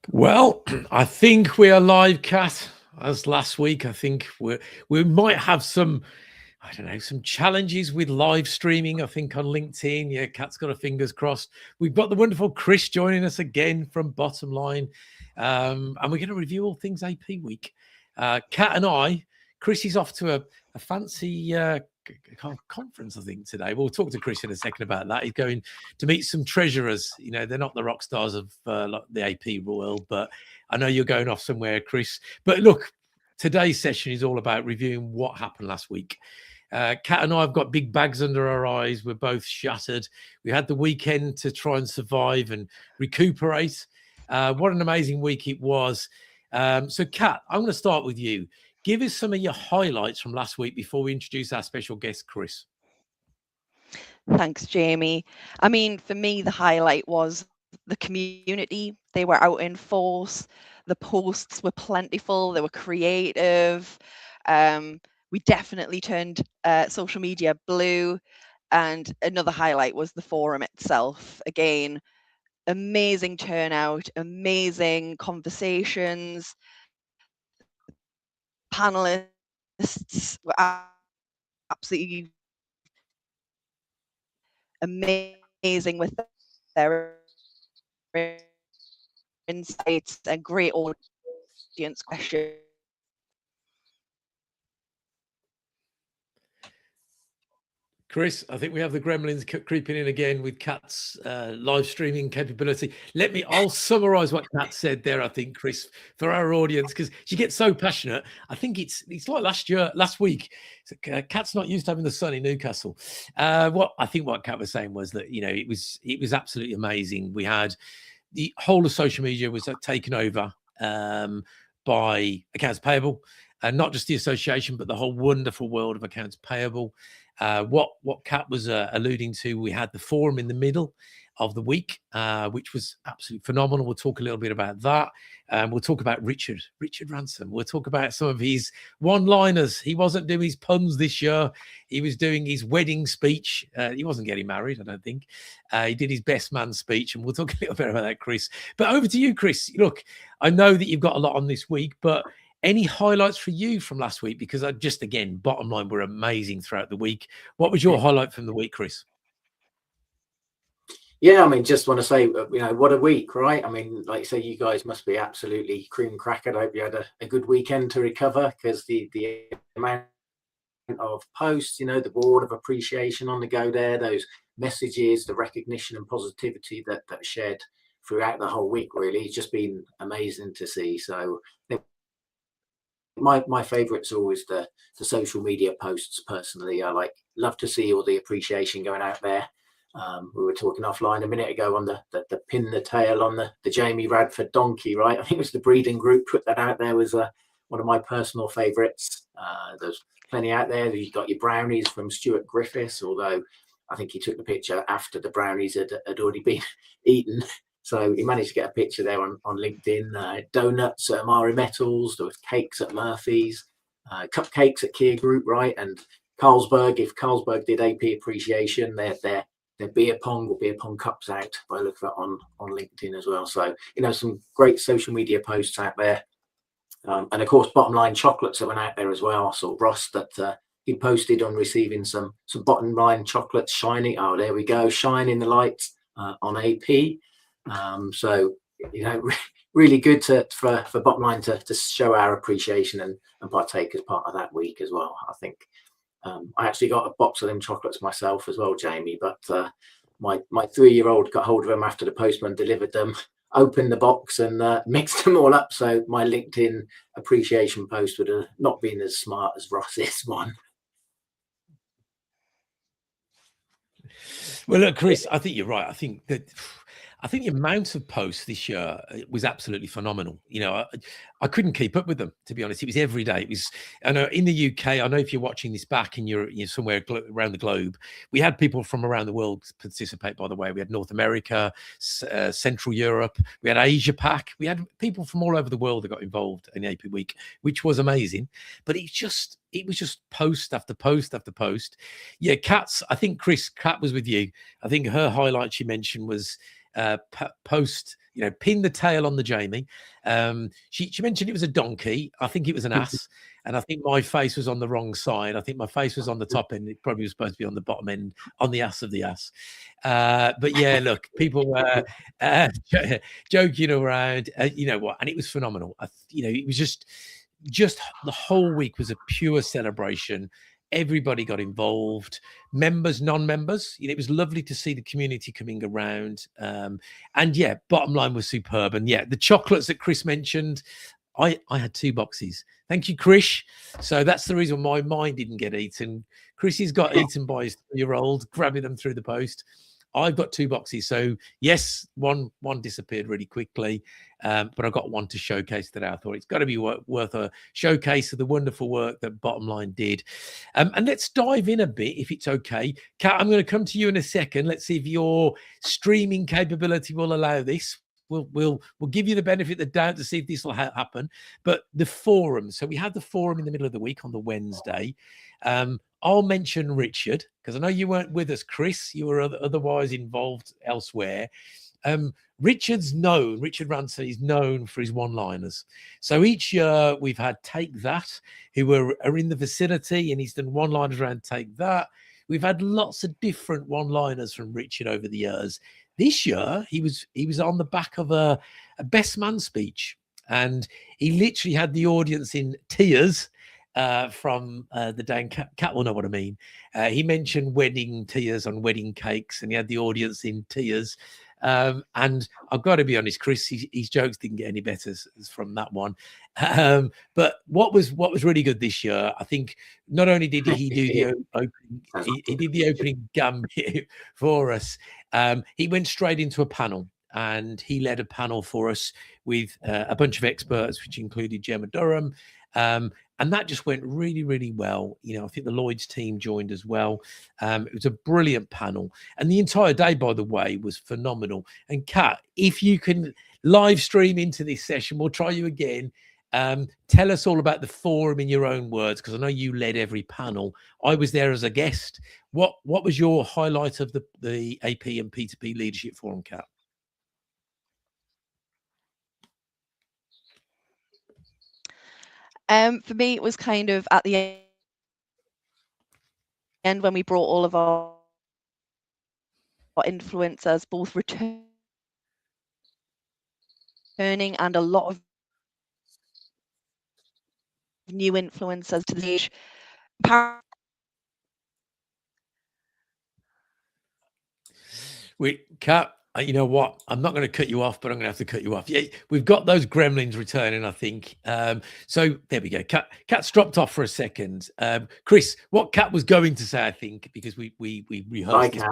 Well, I think we are live, Kat. As last week, I think we might have some, I don't know, some challenges with live streaming. I think on LinkedIn, yeah, Kat's got her fingers crossed. We've got the wonderful Chris joining us again from Bottom Line, and we're going to review all things AP Week. Kat and I, Chris is off to a fancy conference, I think, today. We'll talk to Chris in a second about that. He's going to meet some treasurers. You know, they're not the rock stars of like the AP world, but I know you're going off somewhere, Chris. But look, today's session is all about reviewing what happened last week. Kat and I have got big bags under our eyes. We're both shattered. We had the weekend to try and survive and recuperate. What an amazing week it was. So, Kat, I'm going to start with you. Give us some of your highlights from last week before we introduce our special guest, Chris. Thanks, Jamie. I mean, for me, the highlight was the community. They were out in force. The posts were plentiful. They were creative. We definitely turned social media blue. And another highlight was the forum itself. Again, amazing turnout, amazing conversations. Panelists were absolutely amazing with their insights and great audience questions. Chris, I think we have the gremlins creeping in again with Kat's live streaming capability. I'll summarize what Kat said there, I think, Chris, for our audience, because she gets so passionate. I think it's like last week. Kat's not used to having the sun in Newcastle. What Kat was saying was that, you know, it was absolutely amazing. We had the whole of social media was taken over by accounts payable, and not just the association, but the whole wonderful world of accounts payable. What Kat was alluding to, we had the forum in the middle of the week, which was absolutely phenomenal. We'll talk a little bit about that. We'll talk about Richard Ransom. We'll talk about some of his one-liners. He wasn't doing his puns this year. He was doing his wedding speech. He wasn't getting married, I don't think. He did his best man speech, and we'll talk a little bit about that, Chris. But over to you, Chris. Look, I know that you've got a lot on this week, but any highlights for you from last week? Because again, bottom line, were amazing throughout the week. What was your highlight from the week, Chris? Yeah, I mean, just want to say, what a week, right? I mean, like you say, you guys must be absolutely cream crackered. I hope you had a good weekend to recover, because the amount of posts, the word of appreciation on the go there, those messages, the recognition and positivity that shared throughout the whole week, really, it's just been amazing to see. So my favorite's always the social media posts. Personally, I love to see all the appreciation going out there. We were talking offline a minute ago on the pin the tail on the Jamie Radford donkey, right? I think it was the breeding group put that out there, was one of my personal favorites. There's plenty out there. You've got your brownies from Stuart Griffiths, although I think he took the picture after the brownies had already been eaten. So he managed to get a picture there on LinkedIn. Donuts at Amari Metals, there was cakes at Murphy's, cupcakes at Kia Group, right? And Carlsberg, if Carlsberg did AP appreciation, their beer pong cups out, by look at that on LinkedIn as well. So, some great social media posts out there. And of course, Bottom Line chocolates that went out there as well. I saw Ross that he posted on receiving some Bottom Line chocolates shining. Oh, there we go, shining the lights on AP. So, really good for Bottom Line to show our appreciation and partake as part of that week as well. I think I actually got a box of them chocolates myself as well, Jamie, but my 3-year-old got hold of them after the postman delivered them, opened the box and mixed them all up. So my LinkedIn appreciation post would have not been as smart as Ross's one. Well, look, Chris, I think you're right. I think the amount of posts this year was absolutely phenomenal. I couldn't keep up with them, to be honest. It was every day. It was, I know in the UK, I know if you're watching this back and you're somewhere around the globe, we had people from around the world participate, by the way. We had North America, Central Europe, we had Asia Pac. We had people from all over the world that got involved in AP Week, which was amazing. But it was just post after post after post. Yeah, I think Kat was with you. I think her highlight she mentioned was post you know, pin the tail on the Jamie. She mentioned it was a donkey. I think it was an ass. And I think my face was on the wrong side. I think my face was on the top end. It probably was supposed to be on the bottom end, on the ass of the ass. But yeah, look, people were joking around. You know what? And it was phenomenal. You know, it was just the whole week was a pure celebration. Everybody got involved, members, non-members. You know, it was lovely to see the community coming around. And yeah, bottom line was superb. And yeah, the chocolates that Chris mentioned, I had 2 boxes. Thank you, Chris. So that's the reason why mine didn't get eaten. Chrissy's got eaten by his 3-year-old, grabbing them through the post. I've got 2 boxes. So yes, one disappeared really quickly, but I got one to showcase today. I thought it's got to be worth a showcase of the wonderful work that Bottom Line did. And let's dive in a bit, if it's okay. Kat, I'm going to come to you in a second. Let's see if your streaming capability will allow this. We'll give you the benefit of the doubt to see if this will happen. But the forum, so we had the forum in the middle of the week on the Wednesday. I'll mention Richard, because I know you weren't with us, Chris. You were otherwise involved elsewhere. Richard Ranson is known for his one-liners. So each year we've had Take That, who are in the vicinity, and he's done one-liners around Take That. We've had lots of different one-liners from Richard over the years. This year, he was on the back of a best man speech, and he literally had the audience in tears from the Dan Cat will know what I mean. He mentioned wedding tears on wedding cakes, and he had the audience in tears. And I've got to be honest, Chris, his jokes didn't get any better from that one. But what was really good this year, I think, not only did he do the opening, he did the opening gambit for us. He went straight into a panel, and he led a panel for us with a bunch of experts, which included Gemma Durham. And that just went really, really well. You know, I think the Lloyd's team joined as well. It was a brilliant panel. And the entire day, by the way, was phenomenal. And Kat, if you can live stream into this session, we'll try you again. Tell us all about the forum in your own words, because I know you led every panel. I was there as a guest. What was your highlight of the AP and P2P Leadership Forum, Kat? For me, it was kind of at the end when we brought all of our influencers, both returning and a lot of new influencers to the stage. Kat, you know what? I'm not going to cut you off, but I'm going to have to cut you off. Yeah, we've got those gremlins returning, I think. So there we go. Kat's dropped off for a second. Chris, what Kat was going to say, I think, because we rehearsed this.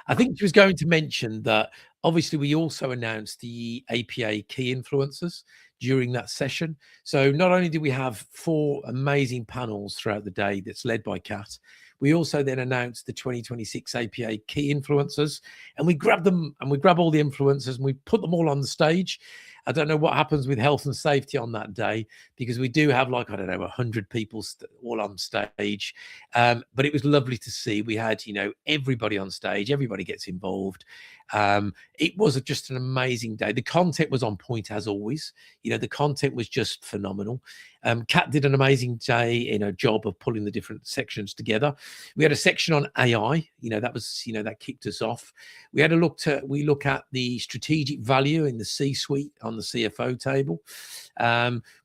I think she was going to mention that obviously we also announced the APA key influencers during that session. So not only did we have 4 amazing panels throughout the day that's led by Kat, we also then announced the 2026 APA key influencers, and we grabbed them, and we grab all the influencers and we put them all on the stage. I don't know what happens with health and safety on that day, because we do have, like, I don't know, 100 people all on stage. But it was lovely to see. We had, you know, everybody on stage, everybody gets involved. It was just an amazing day. The content was on point as always. You know, the content was just phenomenal. Kat did an amazing day in a job of pulling the different sections together. We had a section on AI, you know, that was, you know, that kicked us off. We had we look at the strategic value in the C-suite on the CFO table.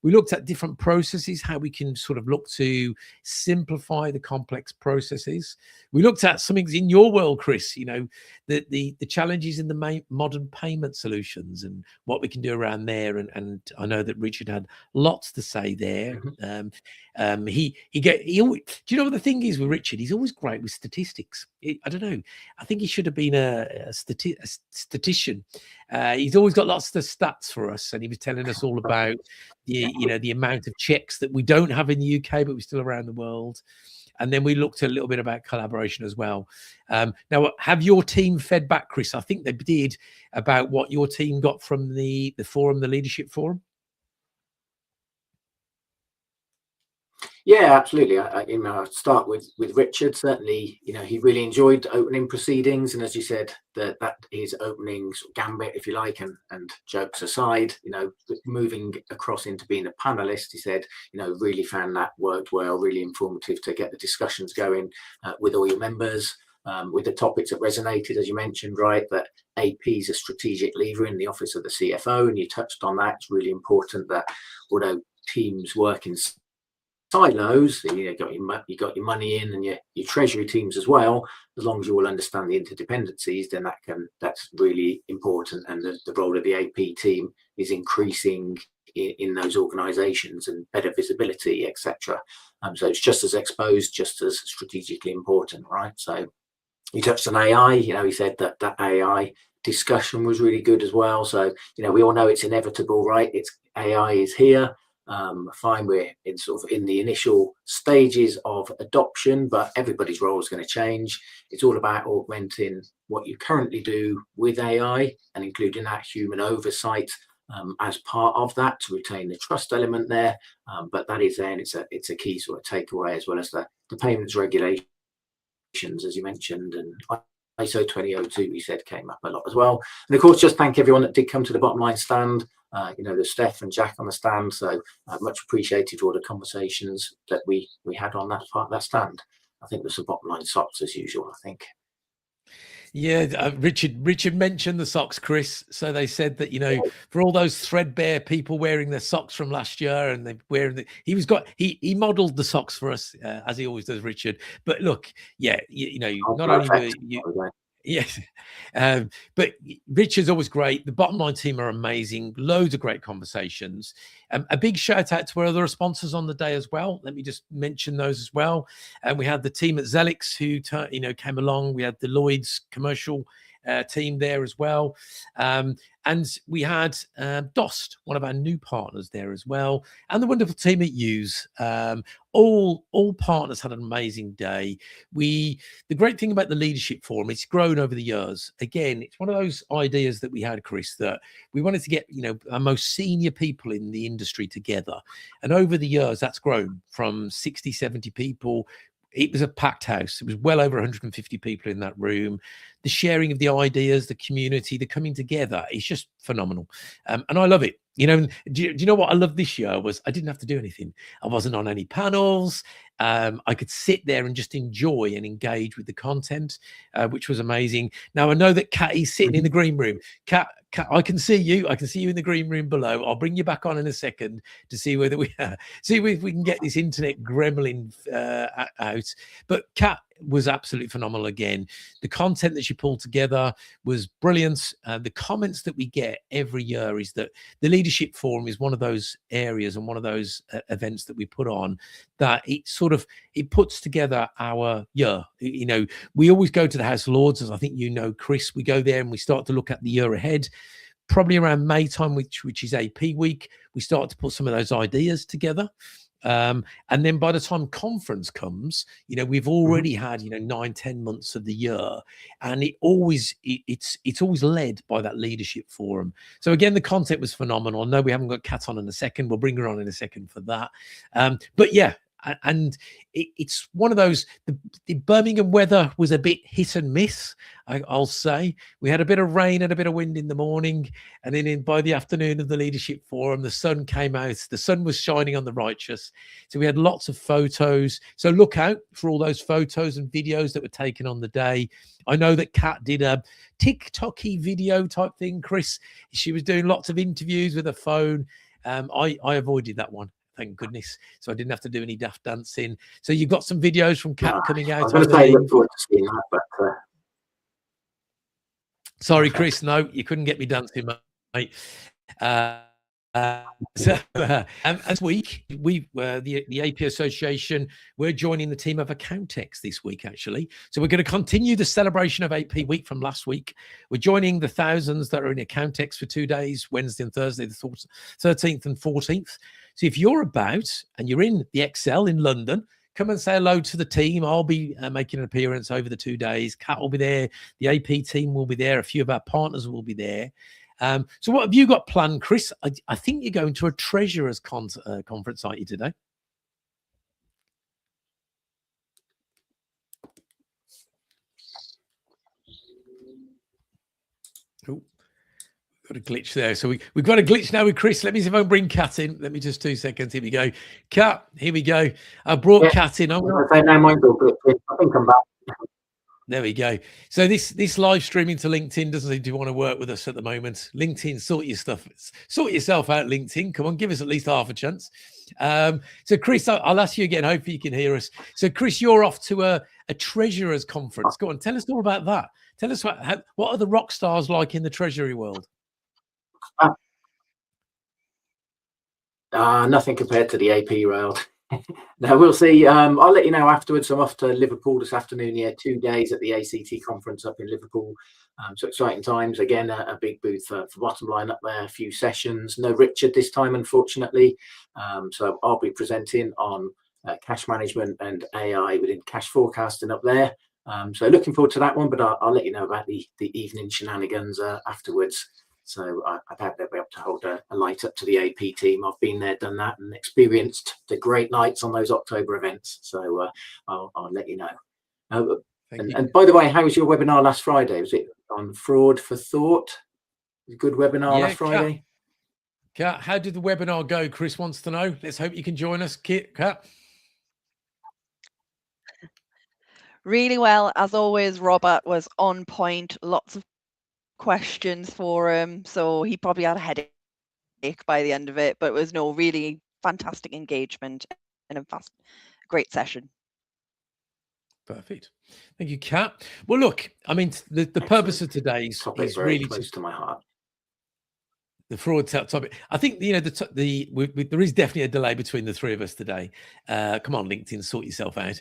We looked at different processes, how we can sort of look to simplify the complex processes. We looked at some things in your world, Chris, you know, the challenges in the modern payment solutions and what we can do around there. And I know that Richard had lots to say there. Do you know what the thing is with Richard? He's always great with statistics. I don't know. I think he should have been a statistician. He's always got lots of stats for us, and he was telling us all about the amount of checks that we don't have in the UK, but we're still around the world. And then we looked a little bit about collaboration as well. Now, have your team fed back, Chris? I think they did, about what your team got from the forum, the leadership forum. Yeah, absolutely. I'll start with Richard. Certainly, he really enjoyed opening proceedings, and as you said, that his opening sort of gambit, if you like, and jokes aside, moving across into being a panelist, he said, really found that worked well, really informative to get the discussions going with all your members. With the topics that resonated, as you mentioned, right, that AP is a strategic lever in the office of the CFO, and you touched on that. It's really important that although teams work in silos, you got your money in and your treasury teams as well, as long as you all understand the interdependencies, then that's really important, and the role of the AP team is increasing in those organizations, and better visibility, etc. So it's just as exposed, just as strategically important, right? So you touched on AI. He said that AI discussion was really good as well. So we all know it's inevitable, right? AI is here. Fine, we're in the initial stages of adoption, but everybody's role is going to change. It's all about augmenting what you currently do with AI and including that human oversight as part of that to retain the trust element there. But that is there, and it's a key sort of takeaway, as well as the payments regulations, as you mentioned, and ISO 20002 we said came up a lot as well. And of course, just thank everyone that did come to the bottom line stand. There's Steph and Jack on the stand, so much appreciated for all the conversations that we had on that part of that stand. I think there's some bottom line socks as usual, I think. Yeah, Richard mentioned the socks, Chris. So they said that, for all those threadbare people wearing their socks from last year, and they wearing he modeled the socks for us, as he always does, Richard. But look, yeah, not only were you. Yes, but Richard's always great. The bottom line team are amazing. Loads of great conversations. A big shout out to our other sponsors on the day as well. Let me just mention those as well. And we had the team at Zelix who came along. We had the Lloyd's commercial team there as well. And we had Dost, one of our new partners, there as well, and the wonderful team at Use. All partners had an amazing day. The great thing about the leadership forum, it's grown over the years. Again, it's one of those ideas that we had, Chris, that we wanted to get our most senior people in the industry together, and over the years that's grown from 60, 70 people. It was a packed house. It was well over 150 people in that room. The sharing of the ideas, the community, the coming together, it's just phenomenal. And I love it. Do you know what I love this year was I didn't have to do anything. I wasn't on any panels. I could sit there and just enjoy and engage with the content, which was amazing. Now, I know that Kat is sitting in the green room. Kat, I can see you. I can see you in the green room below. I'll bring you back on in a second to see whether we can get this internet gremlin out. But Kat was absolutely phenomenal again. The content that she pulled together was brilliant. The comments that we get every year is that the leadership forum is one of those areas and one of those events that we put on that it puts together our year. We always go to the House of Lords, as I think Chris. We go there and we start to look at the year ahead. Probably around May time, which is AP week, we start to put some of those ideas together. And then by the time conference comes, we've already had 9-10 months of the year, and it's always led by that leadership forum. So again, the content was phenomenal. I know we haven't got Kat on in a second. We'll bring her on in a second for that. But yeah, and it's one of those. The Birmingham weather was a bit hit and miss, I'll say. We had a bit of rain and a bit of wind in the morning, and then by the afternoon of the leadership forum, the sun came out. The sun was shining on the righteous, so we had lots of photos. So look out for all those photos and videos that were taken on the day. I know that Kat did a TikTok-y video type thing, Chris. She was doing lots of interviews with her phone. I avoided that one, thank goodness, so I didn't have to do any daft dancing. So you've got some videos from Kat coming out. I was going to say, look forward to seeing that, but sorry, Chris, no, you couldn't get me dancing, mate. As week, the AP Association, we're joining the team of Accountex this week, actually. So we're going to continue the celebration of AP week from last week. We're joining the thousands that are in Accountex for 2 days, Wednesday and Thursday, the 13th and 14th. So if you're about and you're in the Excel in London, come and say hello to the team. I'll be making an appearance over the 2 days. Kat will be there. The AP team will be there. A few of our partners will be there. So what have you got planned, Chris? I think you're going to a treasurer's conference, aren't you, today? Oh, got a glitch there. So we've got a glitch now with Chris. Let me see if I can bring Kat in. Let me just 2 seconds. Here we go. Kat, here we go. I brought Kat in. I say no, mine's all good. I think I'm back. There we go. So this live streaming to LinkedIn doesn't seem to want to work with us at the moment. LinkedIn, sort yourself out, LinkedIn. Come on, give us at least half a chance. So Chris, I'll ask you again. Hopefully you can hear us. So Chris, you're off to a treasurers conference. Go on, tell us all about that. Tell us what are the rock stars like in the treasury world? Nothing compared to the AP world. No, we'll see. I'll let you know afterwards. I'm off to Liverpool this afternoon. 2 days at the ACT conference up in Liverpool. So exciting times. Again, a big booth for Bottom Line up there. A few sessions. No Richard this time, unfortunately. So I'll be presenting on cash management and AI within cash forecasting up there. So looking forward to that one. But I'll let you know about the evening shenanigans afterwards. So I doubt they'll be able to hold a light up to the AP team. I've been there, done that, and experienced the great nights on those October events. So I'll let you know. And by the way, how was your webinar last Friday? Was it on Fraud for Thought? A good webinar last Friday. Kat, how did the webinar go? Chris wants to know. Let's hope you can join us, Kat. Really well. As always, Robert was on point. Lots of questions for him, so he probably had a headache by the end of it, but it was really fantastic engagement and a great session. Perfect. Thank you, Kat. Well, look, I mean, the purpose of today's is really close to my heart. The fraud topic. I think there is definitely a delay between the three of us today. Come on, LinkedIn, sort yourself out.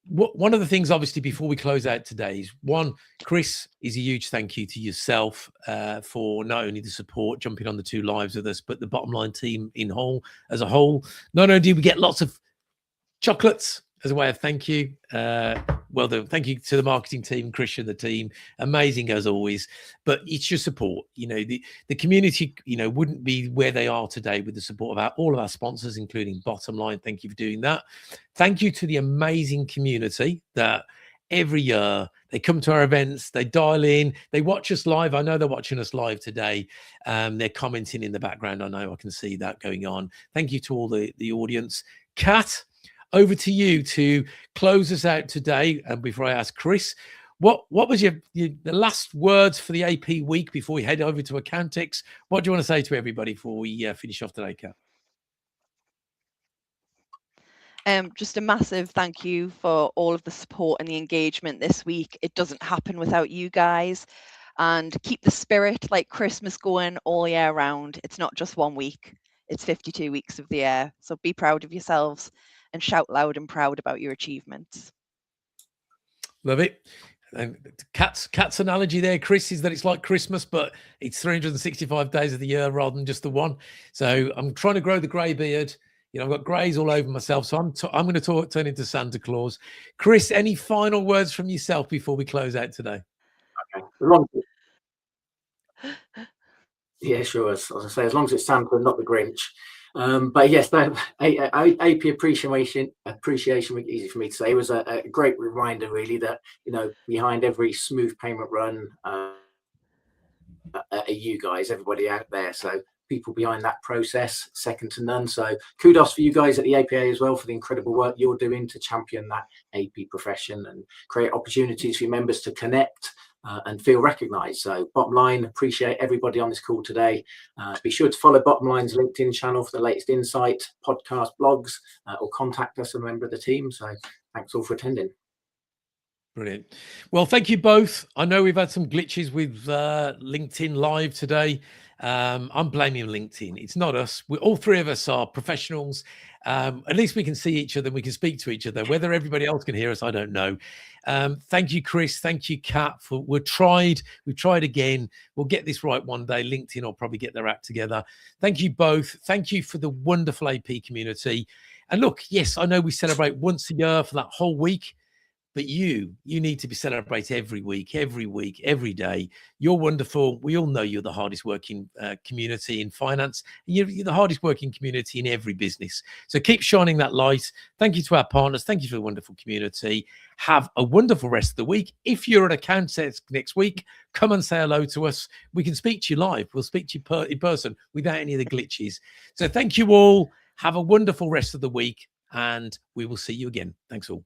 One of the things, obviously, before we close out today is one, Chris, is a huge thank you to yourself for not only the support, jumping on the 2 lives with us, but the Bottom Line team as a whole. Not only do we get lots of chocolates as a way of thank you, thank you to the marketing team, Christian, the team, amazing as always. But it's your support. The community, wouldn't be where they are today with the support of all of our sponsors, including Bottom Line. Thank you for doing that. Thank you to the amazing community that every year they come to our events, they dial in, they watch us live. I know they're watching us live today. They're commenting in the background. I know I can see that going on. Thank you to all the audience. Kat, over to you to close us out today. And before I ask Chris, what was the last words for the AP week before we head over to Accountex? What do you want to say to everybody before we finish off today, Kat? Just a massive thank you for all of the support and the engagement this week. It doesn't happen without you guys. And keep the spirit like Christmas going all year round. It's not just 1 week. It's 52 weeks of the year. So be proud of yourselves and shout loud and proud about your achievements. Love it. And Kat's analogy there, Chris, is that it's like Christmas, but it's 365 days of the year rather than just the one. So I'm trying to grow the grey beard. I've got greys all over myself, so I'm going to turn into Santa Claus. Chris, any final words from yourself before we close out today? Okay. Yeah, sure. As I say, as long as it's Santa and not the Grinch. But yes, AP appreciation week, easy for me to say, was a great reminder, really, that behind every smooth payment run are you guys, everybody out there. So people behind that process, second to none. So kudos for you guys at the APA as well for the incredible work you're doing to champion that AP profession and create opportunities for your members to connect and feel recognized. So Bottom Line, appreciate everybody on this call today. Be sure to follow Bottom Line's LinkedIn channel for the latest insight, podcast, blogs, or contact us, a member of the team. So thanks all for attending. Brilliant. Well, thank you both. I know we've had some glitches with LinkedIn Live today. I'm blaming LinkedIn. It's not us. All 3 of us are professionals. At least we can see each other and we can speak to each other. Whether everybody else can hear us, I don't know. Thank you, Chris. Thank you, Kat. We've tried again. We'll get this right one day. LinkedIn will probably get their act together. Thank you both. Thank you for the wonderful AP community. And look, yes, I know we celebrate once a year for that whole week. But you need to be celebrated every week, every day. You're wonderful. We all know you're the hardest working community in finance. You're the hardest working community in every business. So keep shining that light. Thank you to our partners. Thank you for the wonderful community. Have a wonderful rest of the week. If you're at Account next week, come and say hello to us. We can speak to you live. We'll speak to you in person without any of the glitches. So thank you all. Have a wonderful rest of the week, and we will see you again. Thanks all.